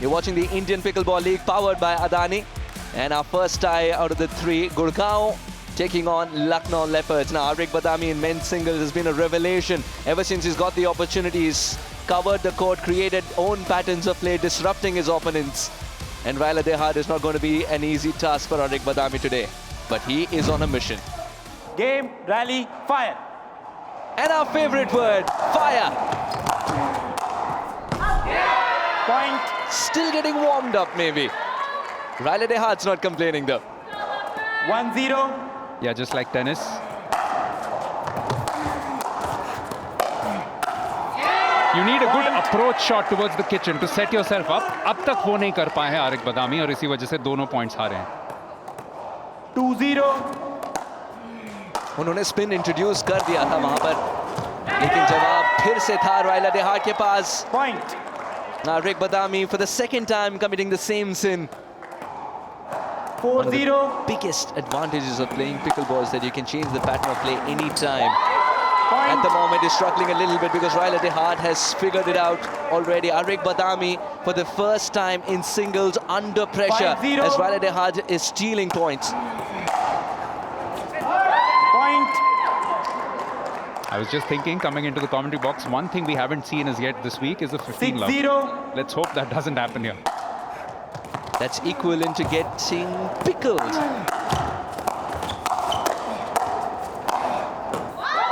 You're watching the Indian Pickleball League powered by Adani. And our first tie out of the three, Gurgaon taking on Lucknow Leopards. Now, Arick Badami in men's singles has been a revelation ever since he's got the opportunities. Covered the court, created own patterns of play, disrupting his opponents. And Raila Dehad is not going to be an easy task for Arick Badami today. But he is on a mission. Game, rally, fire. And our favorite word, fire. Point. Still getting warmed up, maybe. Raila Dehad's not complaining, though. 1-0. Yeah, just like tennis. You need a good approach shot towards the kitchen to set yourself up. अब तक वो नहीं कर पाए हैं आरिक बदामी और इसी वजह से दोनों पॉइंट्स हारे हैं. 2-0. उन्होंने स्पिन इंट्रोड्यूस कर दिया था वहां पर, लेकिन जवाब फिर से था रायला देहाद के पास. Point. Now Arick Badami for the second time committing the same sin. 4-0. Biggest advantages of playing pickleball is that you can change the pattern of play anytime. Point. At the moment is struggling a little bit because Raila Dehad has figured it out already. Arick Badami for the first time in singles under pressure 5-0. as Raila Dehad is stealing points. Point. I was just thinking, coming into the commentary box, one thing we haven't seen as yet this week is the 15 love. 6-0. Let's hope that doesn't happen here. That's equivalent to getting pickled.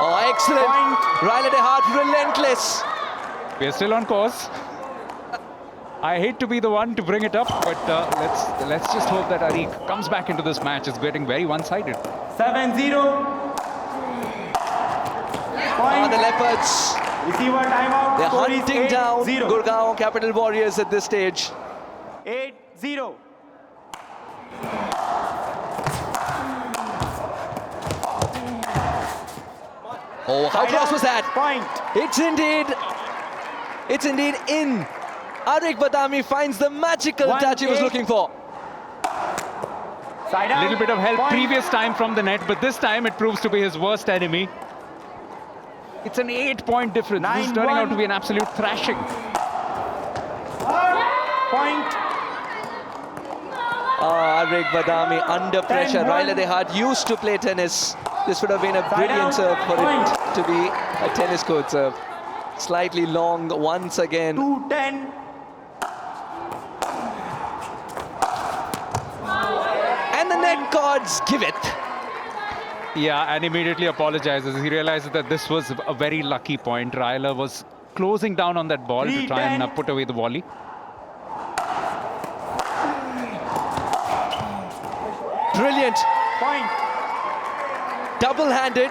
Oh, excellent. Point. Raila Dehad relentless. We are still on course. I hate to be the one to bring it up, but let's just hope that Arick comes back into this match. It's getting very one-sided. 7-0. Point. The Leopards, Receiver timeout. they're Score is hunting down 8-0. Gurgaon Capital Warriors at this stage. 8-0. Oh, how close was that? Point. It's indeed in. Arick Badami finds the magical touch he was 1-8. looking for. Side A out. little bit of help Point. previous time from the net, but this time it proves to be his worst enemy. It's an 8-point difference. This is turning out to be an absolute thrashing. Point. Arick Badami under pressure. 10-1. Raila Dehad used to play tennis. This would have been a brilliant serve for it to be a tennis court serve. Slightly long once again. 2-10. And the net gods give it. Yeah, and immediately apologizes. He realizes that this was a very lucky point. Raila was closing down on that ball to try and 3-10. put away the volley. Brilliant. Point. Double-handed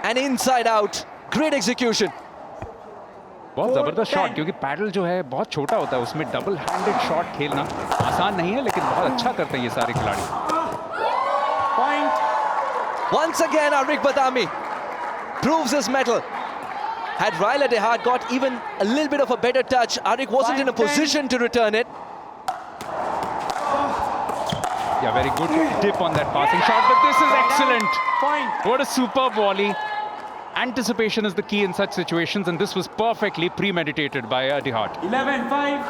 and inside out. Great execution. बहुत जबरदस्त shot, क्योंकि pedal जो है बहुत छोटा होता है, उसमें डबल हैंडेड शॉट खेलना आसान नहीं है, लेकिन बहुत अच्छा करते हैं ये सारे खिलाड़ी. Point. Once again, Arick Badami proves his mettle. Had Raila Dehad got even a little bit of a better touch, Arick wasn't in a 5-10. position to return it. Yeah, very good tip on that passing shot, but this is excellent. Point. What a superb volley. Anticipation is the key in such situations, and this was perfectly premeditated by Dehad. 11-5.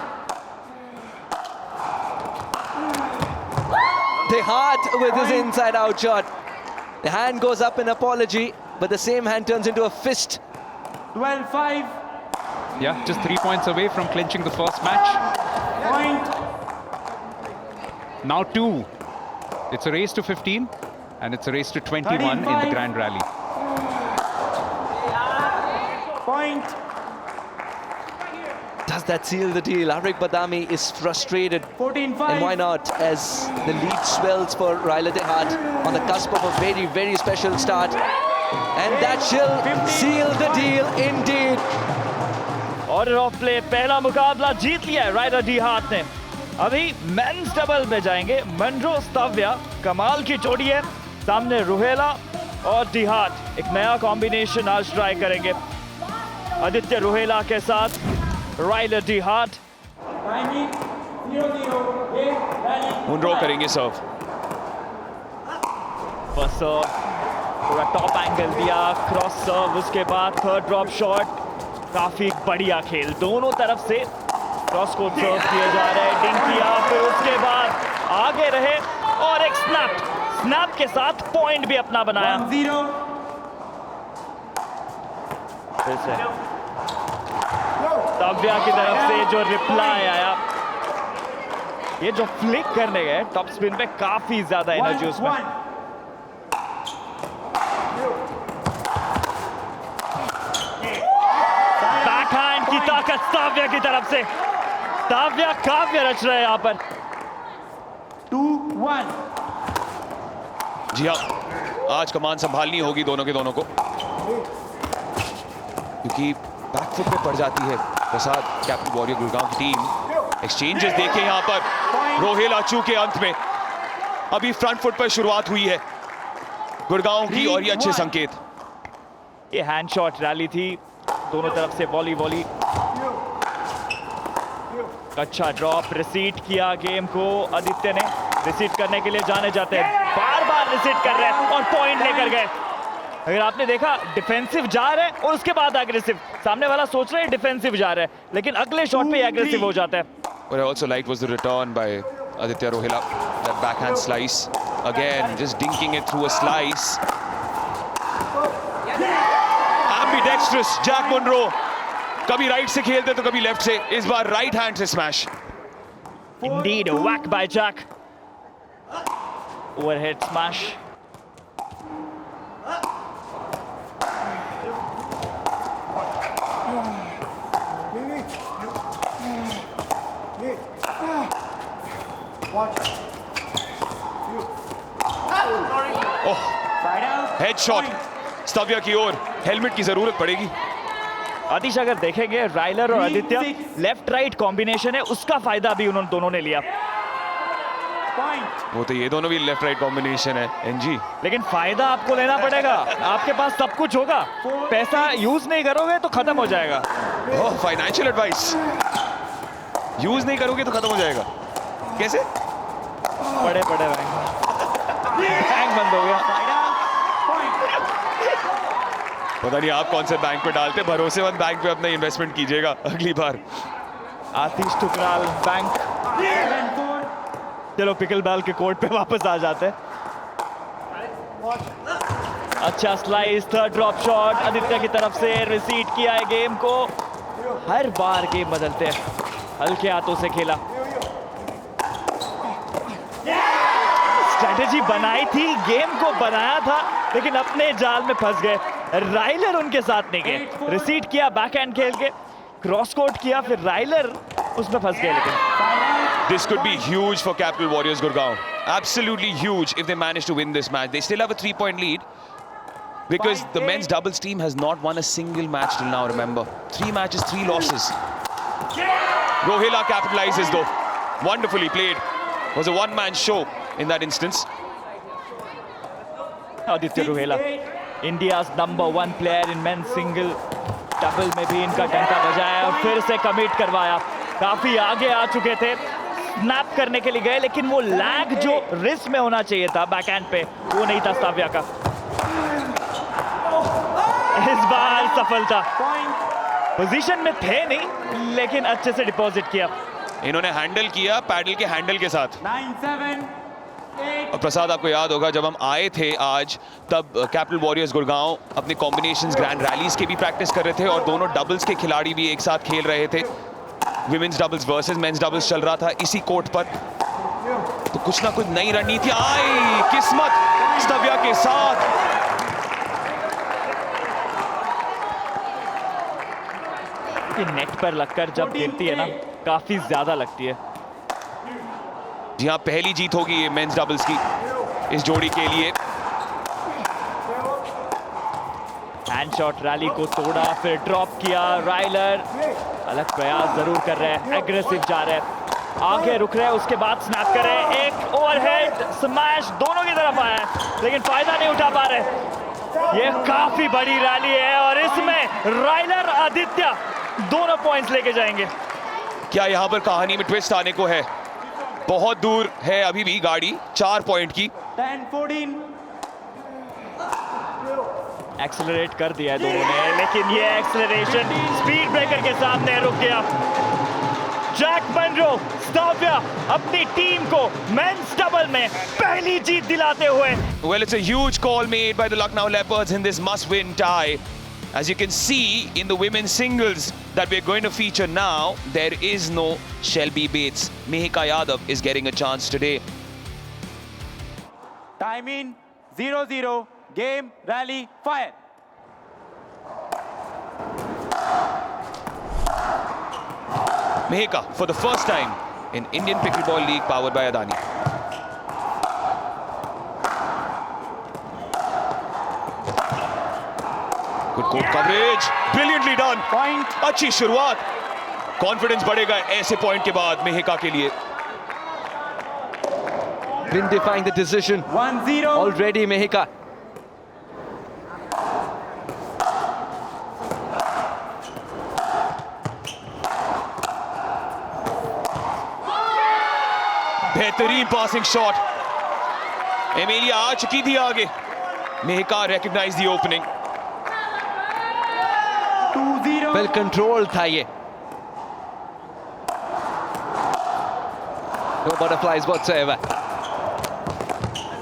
Dehad with his inside-out shot. The hand goes up in apology, but the same hand turns into a fist. 12-5. Yeah, just 3 points away from clinching the first match. Point. Now 2. It's a race to 15, and it's a race to 21 in the 35. Grand Rally. Point. Does that seal the deal? Arick Badami is frustrated. 14-5. And why not, as the lead swells for Raila Dehad on the cusp of a very, very special start. And that shall seal the deal indeed. Order of play पहला मुकाबला जीत लिया है रायला देहाद ने. अभी men's double में जाएंगे. Munro स्तव्या कमाल की जोड़ी है. सामने रुहेला और देहाद. एक नया कॉम्बिनेशन आज ट्राई करेंगे. आदित्य रुहेला के साथ रायला देहाद. मुनरो करेंगे सर्व. फर्स्ट सर्व पूरा टॉप एंगल दिया, क्रॉस सर्व, उसके बाद थर्ड ड्रॉप शॉट. काफी बढ़िया खेल दोनों तरफ से. क्रॉस कोर्ट सर्व किए जा रहे हैं, डिंक किया, फिर उसके बाद आगे रहे और एक स्नैप के साथ पॉइंट भी अपना बनाया। 1-0. फिर से तव्या की तरफ से जो रिप्लाई आया, ये जो फ्लिक करने गए टॉप स्पिन पे, काफी ज्यादा एनर्जी उसमें। 1-1. बैकहैंड की ताकत ताव्या की तरफ से, ताव्या काव्य रच रहे हैं यहाँ पर। 2-1. जी हाँ, आज कमान संभालनी होगी दोनों के दोनों को, क्योंकि बैकफुट पे पड़ जाती है प्रसाद कैप्टन वॉरियर गुड़गांव की टीम। एक्सचेंजेस देखें यहाँ पर, रोहेला चूके अंत में, अभी फ्रंट फुट पर शुरुआत हुई है गुड़गांव की, और ये अच्छे संकेत। ये हैंड शॉट रैली थी, दोनों तरफ से वॉली। अच्छा ड्रॉप, रिसीट किया गेम को आदित्य ने। रिसीट करने के लिए जाने जाते हैं, बार रिसीट कर रहे हैं और पॉइंट लेकर गए। अगर आपने देखा, डिफेंसिव जा रहे हैं और उसके बाद एग्रेसिव, सामने वाला सोच रहे हैं डिफेंसिव जा रहे हैं, लेकिन अगले शॉट पे एग्रेसिव हो जाता है। What I also liked was the return by Aditya Rohela, that backhand slice. Again, just dinking it through a slice. Ambidextrous Jack Monroe. कभी राइट से खेलते तो कभी लेफ्ट से, इस बार राइट हैंड से smash. Indeed, a whack by Jack. Overhead smash. Side out. Headshot Point. स्तव्या की ओर, helmet की जरूरत पड़ेगी। आतिश, अगर देखेंगे राइलर और आदित्य लेफ्ट राइट कॉम्बिनेशन है, उसका फायदा भी उन्होंने दोनों ने लिया। Point. वो तो ये दोनों भी लेफ्ट राइट कॉम्बिनेशन है एनजी। लेकिन फायदा आपको लेना पड़ेगा, आपके पास सब कुछ होगा, पैसा यूज नहीं करोगे तो खत्म हो जाएगा। ओह, फाइनेंशियल एडवाइस। यूज नहीं करोगे तो खत्म हो जाएगा, कैसे? बड़े बैंक बंद हो गया। Side out. Point. पता नहीं आप कौन से बैंक पे डालते, भरोसेमंद बैंक पे अपना इन्वेस्टमेंट कीजिएगा अगली बार। आतिश टुकराल बैंक। 7-4. चलो पिकल बॉल के कोर्ट पे वापस आ जाते हैं। अच्छा slice, third drop shot Aditya की तरफ से, रिसीट किया है गेम को। हर बार गेम बदलते हैं, हल्के हाथों से खेला। स्ट्रेटेजी बनाई थी, गेम को बनाया था, लेकिन अपने जाल में फंस गए। राइलर उनके साथ नहीं गए, रिसीट किया, बैकहैंड खेल के क्रॉस कोर्ट किया, फिर राइलर उसमें फंस गए। लेकिन This could be huge for Capital Warriors Gurgaon. Absolutely huge if they manage to win this match. They still have a 3-point lead because the men's doubles team has not won a single match till now, remember. 3 matches, 3 losses. Rohela capitalizes though. Wonderfully played. Was a one-man show in that instance. Aditya Rohela, India's number 1 player in men single double में भी इनका डंका बजाया और फिर से commit करवाया। काफी आगे आ चुके थे, स्नैप करने के लिए गए, लेकिन वो लैग जो रिस्ट में होना चाहिए था बैकहैंड पे, वो नहीं था ताव्या का। इस बार सफलता, पोजीशन में थे नहीं, लेकिन अच्छे से डिपॉजिट किया। इन्होंने हैंडल किया पैडल के हैंडल के साथ। 9-7. 8. और प्रसाद, आपको याद होगा जब हम आए थे आज, तब कैपिटल वॉरियर्स गुड़गांव अपने कॉम्बिनेशंस ग्रैंड रैलीज के भी प्रैक्टिस कर रहे थे और दोनों डबल्स के खिलाड़ी भी एक साथ खेल रहे थे। Women's doubles versus men's doubles चल रहा था इसी कोर्ट पर। तो कुछ ना कुछ नई रणनीति आई, किस्मत स्तव्या के साथ। कि नेट पर लगकर जब गिरती है ना, काफी ज्यादा लगती है। जी हाँ, पहली जीत होगी ये मेंस डबल्स की इस जोड़ी के लिए। हैंड शॉट रैली को तोड़ा, फिर ड्रॉप किया। राइलर अलग प्रयास जरूर कर रहे हैं, एग्रेसिव जा रहे हैं, आगे रुक रहे हैं, उसके बाद स्नैप कर रहे हैं। एक ओवरहेड स्मैश दोनों की तरफ आया है, लेकिन फायदा नहीं उठा पा रहे। ये काफी बड़ी रैली है और इसमें राइलर आदित्य दोनों पॉइंट्स लेके जाएंगे। क्या यहाँ पर कहानी में ट्विस्ट आने को है? बहुत दूर है अभी भी गाड़ी 4 पॉइंट की। 10-14. एक्सेलरेट कर दिया है दोनों ने, लेकिन ये एक्सेलरेशन स्पीड ब्रेकर के सामने रुक गया। जैक मनरो, स्तव्या अपनी टीम को मेंस डबल में पहली जीत दिलाते हुए। Well, it's a huge call made by the Lucknow Leopards in this must-win tie. As you can see in the women's singles that we're going to feature now, there is no Shelby Bates. Mihika Yadav is getting a chance today. Time in 0-0. Game, rally, fire. Mihika for the first time in Indian Pickleball League powered by Adani. Good court coverage, brilliantly done. Point. अच्छी शुरुआत. Confidence बढ़ेगा ऐसे point के बाद Mihika के लिए. Been defying the decision 1-0. already, Mihika. बेहतरीन passing shot. Emilia आ चुकी थी आगे. Mihika recognized the opening. 2-0. Well controlled था ये. No butterflies whatsoever.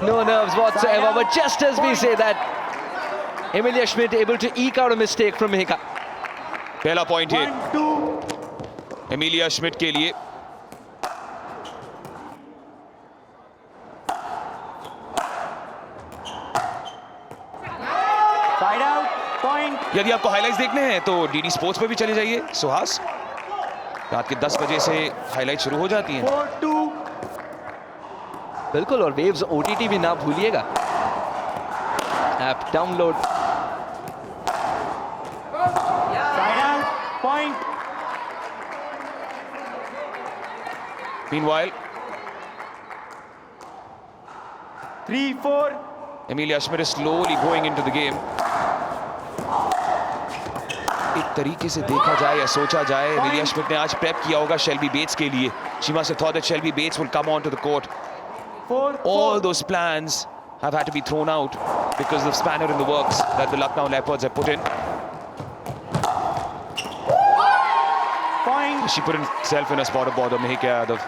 No nerves whatsoever. But just as we say that, Emilia Schmidt able to eke out a mistake from Mihika. पहला point है 1-2. Emilia Schmidt के लिए. Side out. Point. यदि आपको highlights देखने हैं तो डीडी स्पोर्ट्स पर भी चले जाइए. सुहास, रात के 10 बजे से हाइलाइट शुरू हो जाती हैं. 4-2. बिल्कुल, और वेव्स OTT भी ना भूलिएगा. App download. Side out. Point. Meanwhile, 3-4. Emilia Schmidt is slowly going into the game. एक तरीके से देखा जाए या सोचा जाए, एमिलिया श्मिट ने आज प्रेप किया होगा शेल्बी बेट्स के लिए. She must have thought that Shelby Bates will come onto the court. 4-4. All those plans have had to be thrown out because of the spanner in the works that the Lucknow Leopards have put in. Point. She put herself in a spot of bother. Mihika Yadav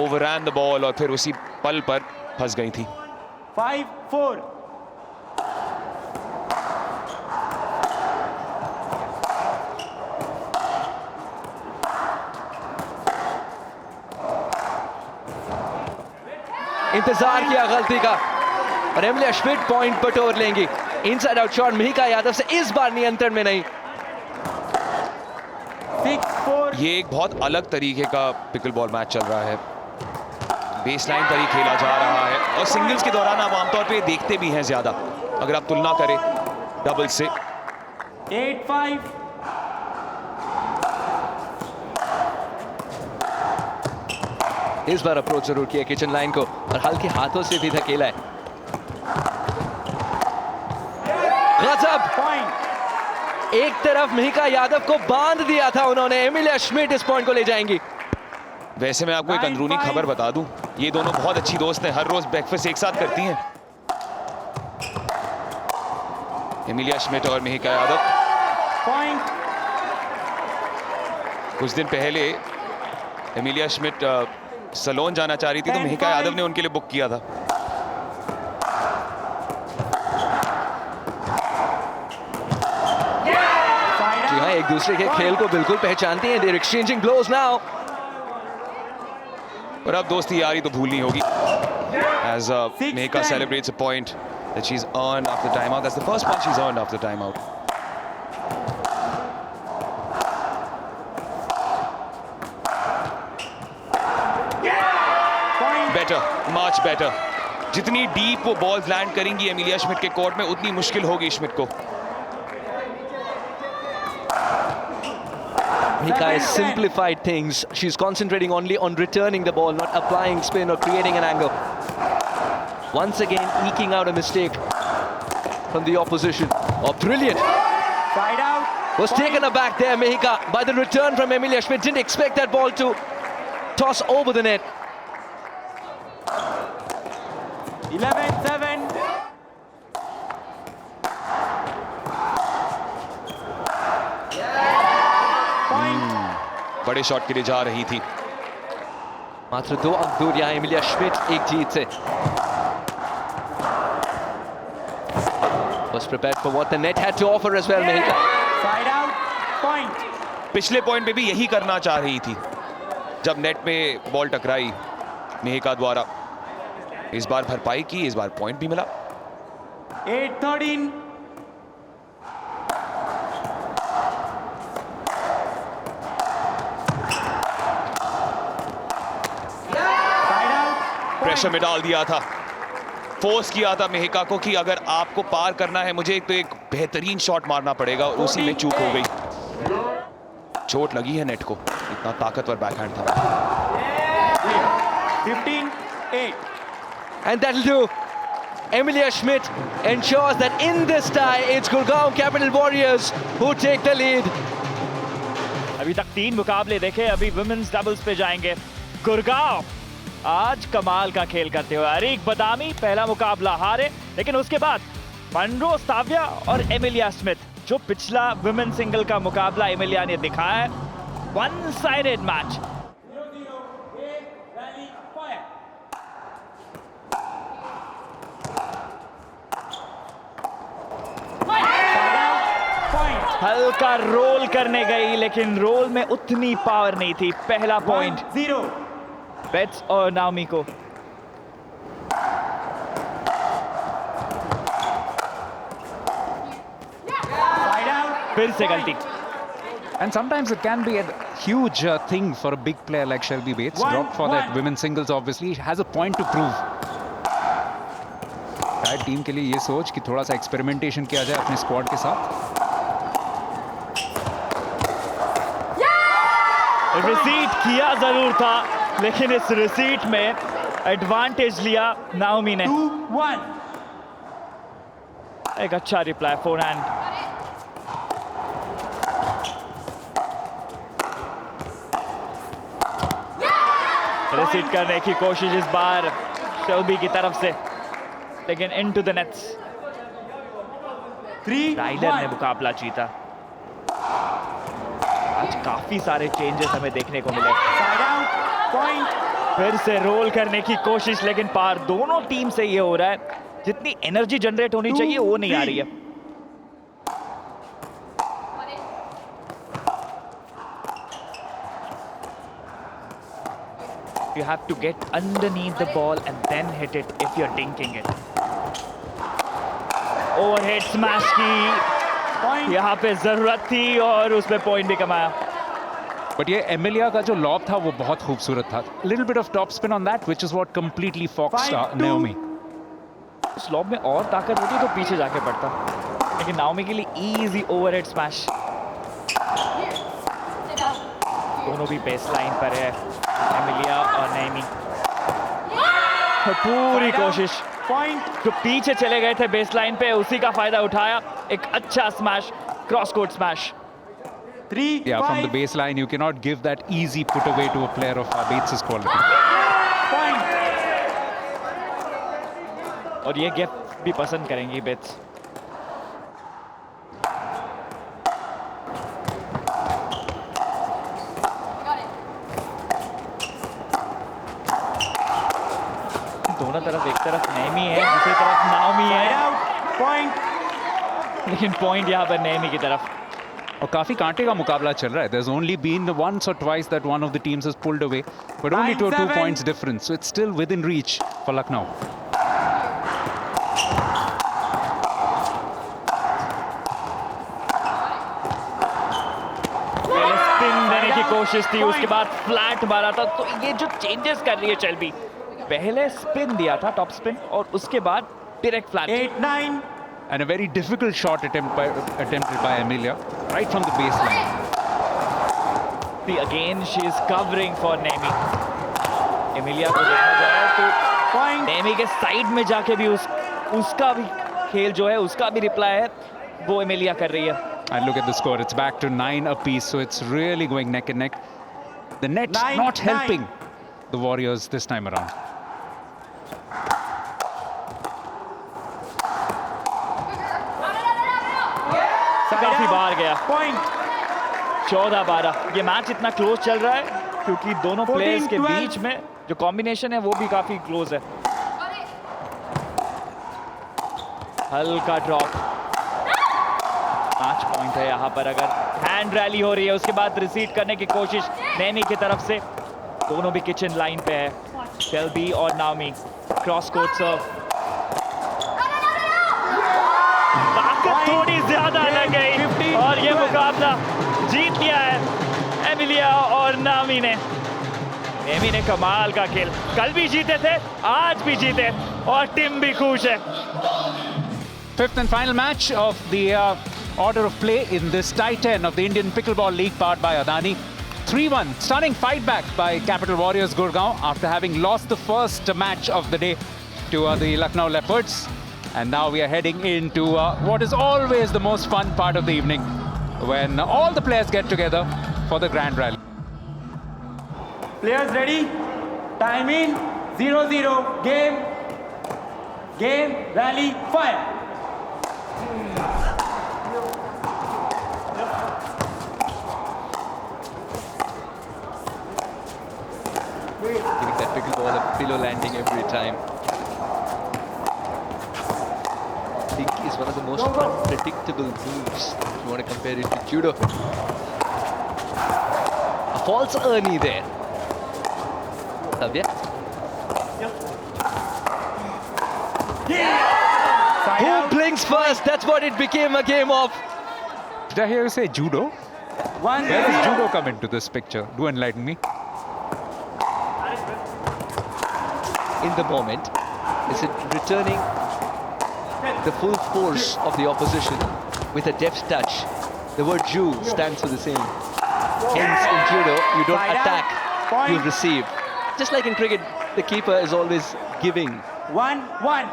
overran the ball और फिर उसी पल पर फंस गई थी. 5-4. इंतजार किया गलती का और एमिलिया श्मिट पॉइंट बटोर लेंगी. Inside out shot Mihika Yadav से इस बार नियंत्रण में नहीं. 6-4. ये एक बहुत अलग तरीके का पिकलबॉल मैच चल रहा है. बेसलाइन पर ही खेला जा रहा है और सिंगल्स के दौरान आप आमतौर पे देखते भी हैं ज्यादा, अगर आप तुलना करें डबल से. 8-5. इस बार अप्रोच जरूर किया किचन लाइन को और हल्के हाथों से भी धकेला है. गजब. Point. एक तरफ मिहिका यादव को बांध दिया था उन्होंने. एमिलिया श्मिट इस पॉइंट को ले जाएंगी. वैसे मैं आपको एक अंदरूनी खबर बता दूं, ये दोनों बहुत अच्छी दोस्त हैं, हर रोज ब्रेकफास्ट एक साथ करती हैं. एमिलिया श्मिट और मिहिका यादव. Point. कुछ दिन पहले एमिलिया श्मिट सलोन जाना चाह रही थी तो मिहिका यादव ने उनके लिए बुक किया था. जी हाँ, एक दूसरे के खेल को बिल्कुल पहचानती हैं. They're exchanging blows now. और अब दोस्ती यारी तो भूलनी होगी. As Mihika celebrates a point that she's earned after timeout. That's the first point she's earned after timeout. Better, much better. जितनी डीप वो बॉल्स लैंड करेंगी एमिलिया श्मिट के कोर्ट में, उतनी मुश्किल होगी श्मिट को. Mihika has simplified things. She's concentrating only on returning the ball, not applying spin or creating an angle. Once again, eking out a mistake from the opposition. Oh, brilliant. Side out. Was taken aback there, Mihika, by the return from Emilia Schmidt. Didn't expect that ball to toss over the net. 11-7. Point. बड़े shot के लिए जा रही थी। मात्र 2 अंक दूर यहाँ एमिलिया श्मिट एक जीत से। Was prepared for what the net had to offer as well, Mihika. Side out, point. पिछले पॉइंट पे भी यही करना चाह रही थी जब नेट में बॉल टकराई मिहिका द्वारा। इस बार भरपाई की, इस बार पॉइंट भी मिला। 8-13. प्रेशर में डाल दिया था, फोर्स किया था मिहिका को कि अगर आपको पार करना है मुझे तो एक बेहतरीन शॉट मारना पड़ेगा, और उसी में चूक हो गई। चोट लगी है नेट को, इतना ताकतवर बैकहैंड था। 15-8. And that'll do. Emilia Schmidt ensures that in this tie, it's Gurgaon Capital Warriors who take the lead. अभी तक 3 मुकाबले देखे, अभी वुमेन्स डबल्स पे जाएंगे। गुरगांव आज कमाल का खेल करते हुए अरीक बदामी पहला मुकाबला हारे, लेकिन उसके बाद मनरो स्ताव्या और एमिलिया स्मिथ, जो पिछला वुमेन सिंगल का मुकाबला एमिलिया ने दिखाया है, वन साइडेड मैच। हल्का रोल करने गई, लेकिन रोल में उतनी पावर नहीं थी। पहला पॉइंट 0. बेट्स और नाओमी को। Side out. फिर से गलती। And sometimes it can be a huge thing for a big player like Shelby Bates. Dropped for that women's singles, obviously has a point to prove. शायद team के लिए ये सोच कि थोड़ा सा एक्सपेरिमेंटेशन किया जाए अपने स्क्वाड के साथ। रिसीट किया जरूर था, लेकिन इस रिसीट में एडवांटेज लिया नाओमी ने। 2-1. एक अच्छा रिप्लाई फोरहैंड। रिसीट करने की कोशिश इस बार शेल्बी की तरफ से, लेकिन इनटू द नेट्स। 3-1. राइडर ने मुकाबला जीता। आज काफी सारे चेंजेस हमें देखने को मिले। Side out, point. फिर से रोल करने की कोशिश, लेकिन पार दोनों टीम से ये हो रहा है, जितनी एनर्जी जनरेट होनी चाहिए वो नहीं आ रही है। You have to get underneath the ball and then hit it if you're dinking it. Overhead smash की Point. यहाँ पे जरूरत थी और उसमें पॉइंट भी कमाया। बट ये एमिलिया का जो लॉब था वो बहुत खूबसूरत था। Little bit of top spin on that which is what completely foxed 5-2. Naomi. उस लॉब में और ताकत होती तो पीछे जाके पड़ता, लेकिन नाओमी के लिए इजी ओवरहेड स्मैश। दोनों भी बेस लाइन पर है, एमिलिया और नैमी। पूरी कोशिश, Point. जो पीछे चले गए थे बेस लाइन पे, उसी का फायदा उठाया। एक अच्छा smash, cross court smash. 3-5. Yeah, from the baseline you cannot give that easy put away to a player of Bates' quality. Point. और ये गेप भी पसंद करेंगी बेट्स। दोनों तरफ, एक तरफ नैमी है, दूसरी तरफ नाओमी Side है, out, point. लेकिन पॉइंट यहाँ पर नैमी की तरफ। और काफी कांटे का मुकाबला चल रहा है। There's only been once or twice that one of the teams has pulled away, but only to 2 9-7. points difference. So it's still within reach for Lucknow. पहले स्पिन देने की कोशिश थी, उसके बाद फ्लैट मारा था। तो ये जो चेंजेस कर रही है शेल्बी, पहले स्पिन दिया था टॉप स्पिन और उसके बाद direct flat. 8-9. And a very difficult shot attempted by Emilia right from the baseline. Again she is covering for Nemi. Emilia को देखा जाए तो Point. नेमी के साइड में जाके भी उसका भी खेल जो है, उसका भी रिप्लाई है, वो एमिलिया कर रही है। And look at the score. It's back to 9 apiece, so it's really going neck and neck. The net 9-9. not helping the Warriors this time around. काफी बाहर गया। Point. 14-12 ये मैच इतना क्लोज चल रहा है क्योंकि दोनों 14-12 प्लेयर्स के बीच में जो कॉम्बिनेशन है वो भी काफी क्लोज है। हल्का ड्रॉप, मैच पॉइंट है यहाँ पर। अगर हैंड रैली हो रही है उसके बाद रिसीव करने की कोशिश नैमी की तरफ से, दोनों भी किचन लाइन पे है, शेल्बी और नाओमी। क्रॉस कोर्ट सर्व, ताकत थोड़ी ज्यादा लग गई और ये मुकाबला जीत लिया है एमिलिया और नाओमी ने। नेमी ने कमाल का खेल, कल भी जीते थे, आज भी जीते और टीम भी खुश है। Fifth and final match of the order of play in this Titan of the Indian Pickleball League powered by Adani. 3-1, stunning fight back by Capital Warriors Gurgaon after having lost the first match of the day to the Lucknow Leopards. And now we are heading into what is always the most fun part of the evening, when all the players get together for the Grand Rally. Players ready? Time in. 0-0. Game. Rally. Fire. Giving that pickleball a pillow landing every time. I think is one of the most unpredictable moves if you want to compare it to judo. A false Ernie there. Tavya. Who blinks first? That's what it became a game of. Did I hear you say judo? 1-0. Where does judo come into this picture? Do enlighten me. In the moment, is it returning the full force of the opposition with a deft touch? The word ju stands for the same. Hence, in judo, you don't Side out. attack, Point. you receive. Just like in cricket, the keeper is always giving. 1-1.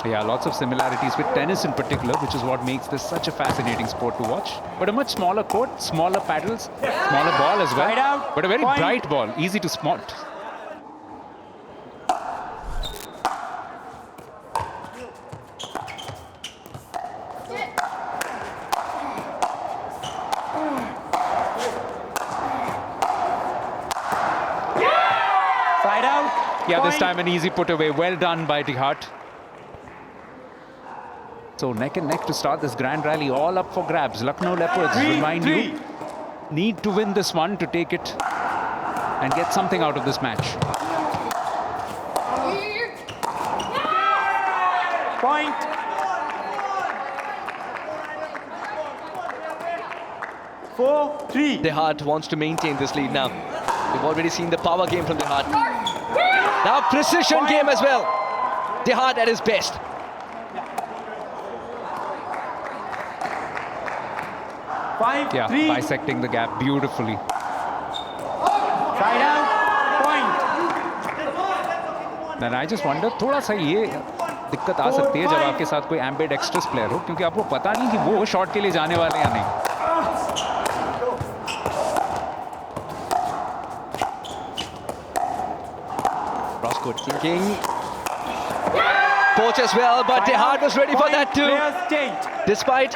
Yeah, lots of similarities with tennis in particular, which is what makes this such a fascinating sport to watch. But a much smaller court, smaller paddles, smaller ball as well. Side out. But a very Point. bright ball, easy to spot. Side out. Yeah, this Point. time an easy put away. Well done by Dihart. So neck and neck to start this Grand Rally, all up for grabs. Lucknow Leopards, remind 3-3. you, need to win this one to take it and get something out of this match. Point. Four, 3. Dihart wants to maintain this lead now. We've already seen the power game from Dihart. Now precision game as well. Dihart at his best. Five, Yeah, 3. bisecting the gap beautifully. Side out. Point. Then I just wonder, थोड़ा सा ये दिक्कत आ सकती है जब आपके साथ कोई ambidextrous प्लेयर हो, क्योंकि आपको पता नहीं कि वो शॉट के लिए जाने वाले हैं या नहीं. Cross-court thinking. Poach as well, but Dihart was ready for Point. that too. Players change. Despite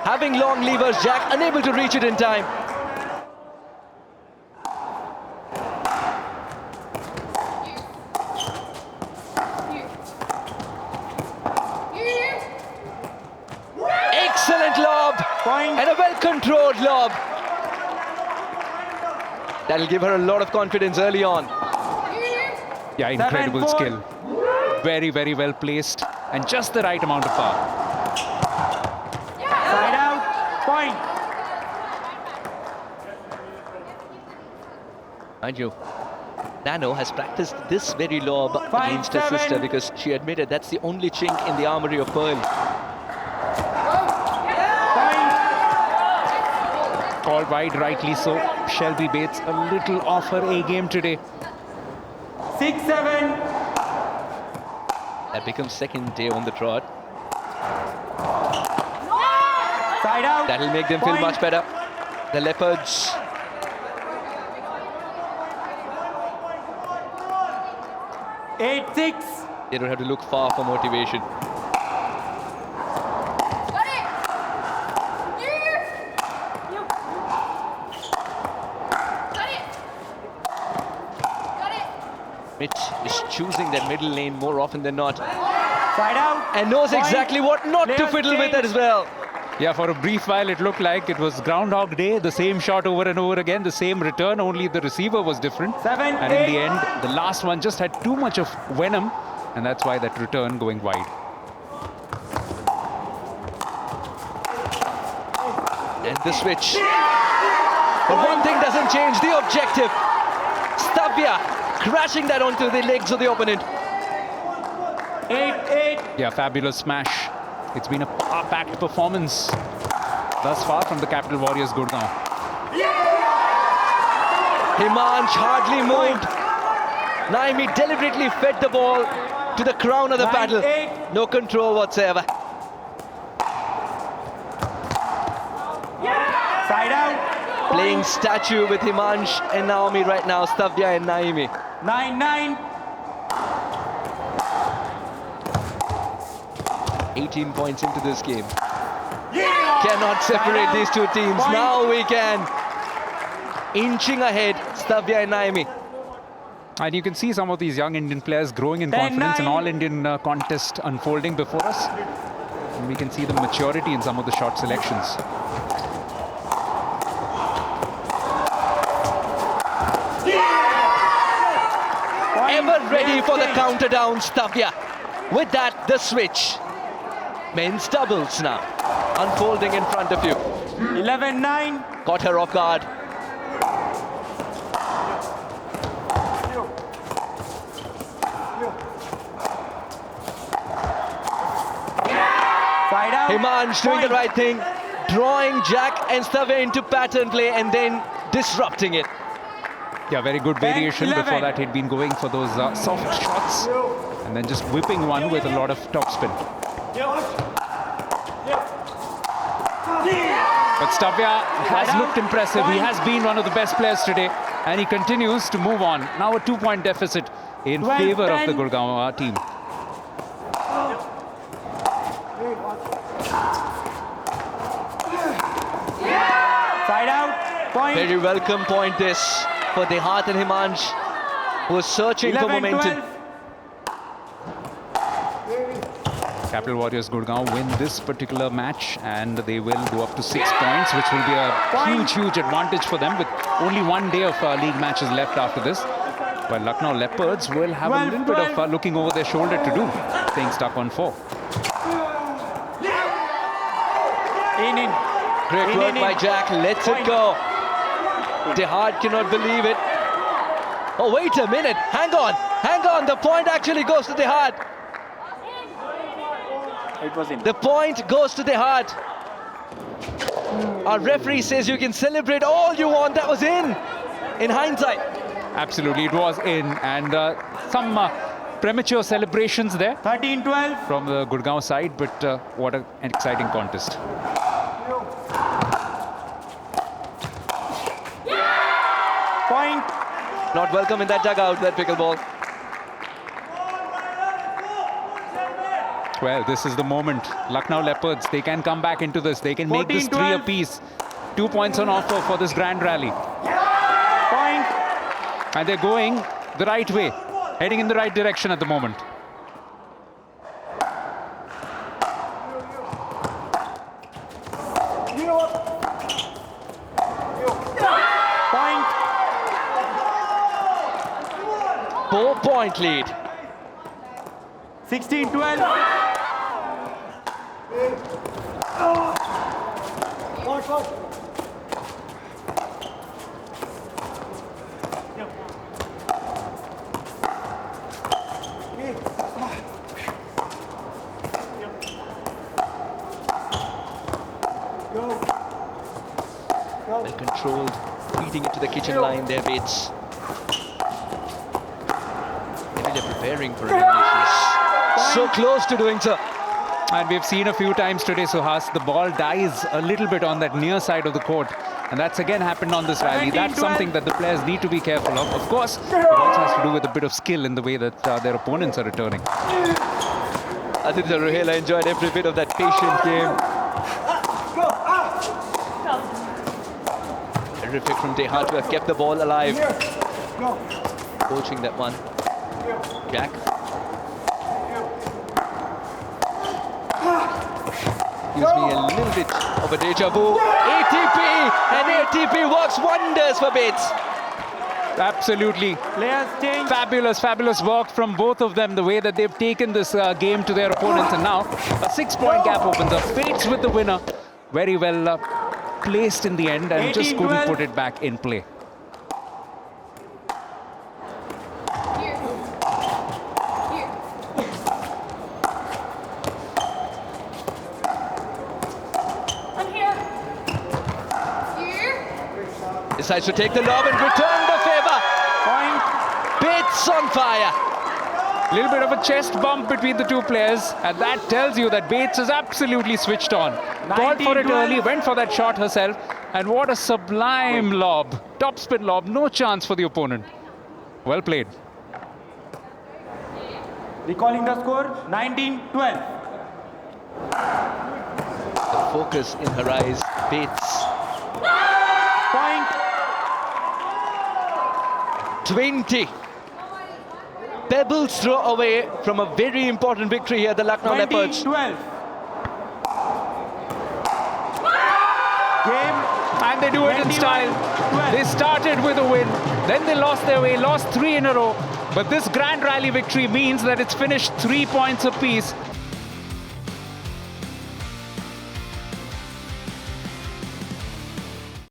having long levers, Jack unable to reach it in time. Excellent lob Point. and a well-controlled lob. That'll give her a lot of confidence early on. Yeah, incredible 7-4. skill. Very, very well placed and just the right amount of power. Side out. Point. Mind you, Nano has practiced this very lob 5-7. against her sister because she admitted that's the only chink in the armory of Pearl. Point. Called wide, rightly so. Shelby Bates a little off her A game today. 6-7. That becomes second day on the trot. Side out. That'll make them feel Point. much better. The Leopards. 8-6. They don't have to look far for motivation. Schmidt is choosing that middle lane more often than not Side out. and knows Point. exactly what not to Players fiddle with change. as well. Yeah, for a brief while it looked like it was Groundhog Day, the same shot over and over again, the same return, only the receiver was different. 7, And in 8. the end, the last one just had too much of venom, and that's why that return going wide. And the switch. But one thing doesn't change, the objective. Stavya crashing that onto the legs of the opponent. 8. Yeah, fabulous smash. It's been a power-packed performance thus far from the Capital Warriors Gurgaon. Himansh hardly moved. Naimi deliberately fed the ball to the crown of the 9, paddle. 8. No control whatsoever. Side out. Playing statue with Himansh and Naomi right now, Stavya and Naimi. 9. 18 points into this game. Cannot separate these two teams. Point. Now we can. Inching ahead, Stavya and Naimi. And you can see some of these young Indian players growing in 10-9. confidence. An all-Indian contest unfolding before us. And we can see the maturity in some of the shot selections. Ever ready for the counter down, Stavya. With that, the switch. Men's doubles now. Unfolding in front of you. 11-9. Caught her off guard. Side out. Himansh doing the Point. right thing. Drawing Jack and Stavya into pattern play and then disrupting it. Yeah, very good 10, variation. 11. Before that, he'd been going for those soft shots and then just whipping one with a lot of topspin. But Stavya has looked impressive. He has been one of the best players today, and he continues to move on. Now a 2-point deficit in 12, favor of 10. the Gurgaon team. Side out. Point. Very welcome point this for Dehat and Himansh, who was searching for 11, momentum. 12. Capital Warriors Gurgaon win this particular match, and they will go up to 6 points, which will be a Point. huge advantage for them with only 1 day of league matches left after this. But Lucknow Leopards will have a 12, little bit of 12. looking over their shoulder to do, staying stuck on 4. In. Great In, work in, by in. Jack, lets it Point. go. Dehat cannot believe it. Oh, wait a minute, hang on, the point actually goes to Dehat. It was in. The point goes to Dehat. Our referee says you can celebrate all you want, that was in hindsight. Absolutely, it was in, and some premature celebrations there 13-12. from the Gurgaon side, but what an exciting contest. Point. Not welcome in that dugout, that pickleball. Well, this is the moment. Lucknow Leopards, they can come back into this. They can make this 3 14-12. apiece. 2 points on offer for this grand rally. Point. And they're going the right way, heading in the right direction at the moment. Point. 4-point lead. 16-12. Well controlled, feeding it to the kitchen line there, Bates. Maybe they're preparing for an English. So close to doing so. And we've seen a few times today, Suhas, the ball dies a little bit on that near side of the court. And that's again happened on this rally. That's 17-12. something that the players need to be careful of. Of course, it also has to do with a bit of skill in the way that their opponents are returning. Aditya Ruhela enjoyed every bit of that patient game. Terrific from Dehat to have kept the ball alive. Coaching that one. Jack. Gives me a little bit of a deja vu. ATP! And ATP works wonders for Bates. Absolutely. Players change. Fabulous work from both of them, the way that they've taken this game to their opponents. And now a 6-point gap opens up. Bates with the winner. Very well placed in the end and just couldn't 18-12. put it back in play. Decides to take the lob and return the favor. Point. Bates on fire. A little bit of a chest bump between the two players, and that tells you that Bates is absolutely switched on. Called for it 19-12. early, went for that shot herself, and what a sublime lob. Topspin lob, no chance for the opponent. Well played. Recalling the score, 19-12. The focus in her eyes. Bates. Point. 20. Pebbles throw away from a very important victory here, the Lucknow Leopards. 20-12. Game. And they do it in style. 21-12. They started with a win, then they lost their way, lost 3 in a row. But this grand rally victory means that it's finished 3 points apiece.